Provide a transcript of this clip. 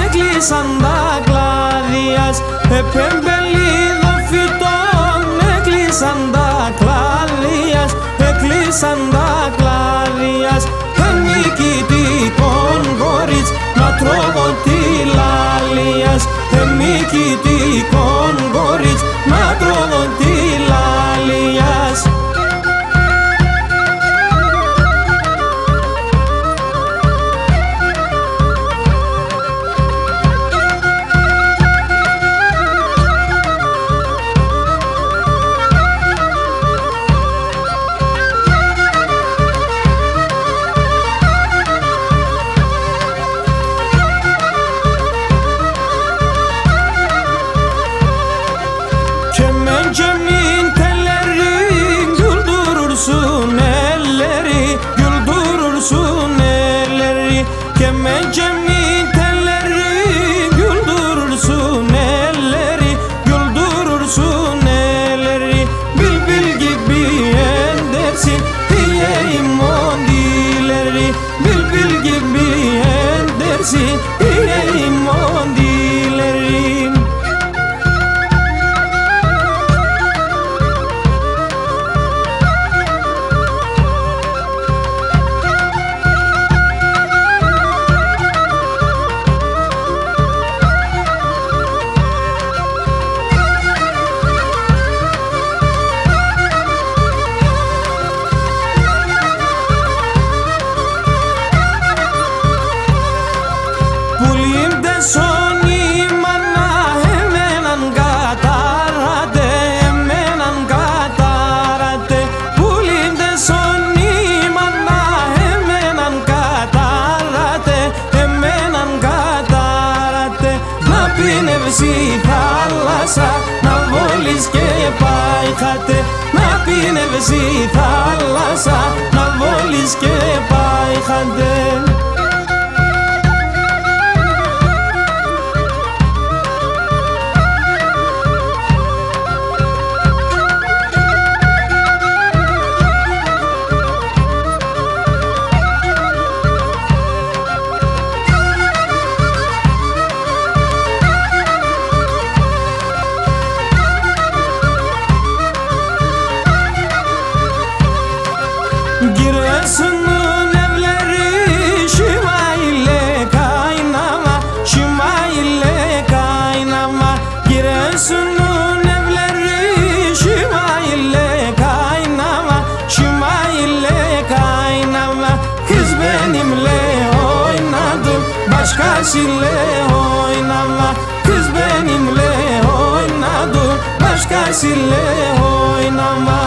έκλεισαν τα κλάδιας, επεμπελίδο φυτών, έκλεισαν τα κλάδιας, έκλεισαν τα κλάδιας, εμικητικών κορίτς να τρώγω τη λάλιας, εμικητικών κορίτς να τρώγω τη λάλιας. Cemin telleri güldürürsün elleri, güldürürsün elleri. Cemin telleri güldürürsün elleri, güldürürsün elleri. Bülbül gibi endersin diyeyim o dilleri, bülbül gibi endersin diyeyim o dilleri. Πίνευση θάλασσα να βόλεις και πάιχατε, να πίνευση θάλασσα να βόλεις και πάιχατε. Giresun'un evleri şiva ile kaynama, şiva ile kaynama. Giresun'un evleri şiva ile kaynama, şiva ile kaynama. Kız benimle oynadım, başkasıyla oynama. Kız benimle oynadım, başkasıyla oynama.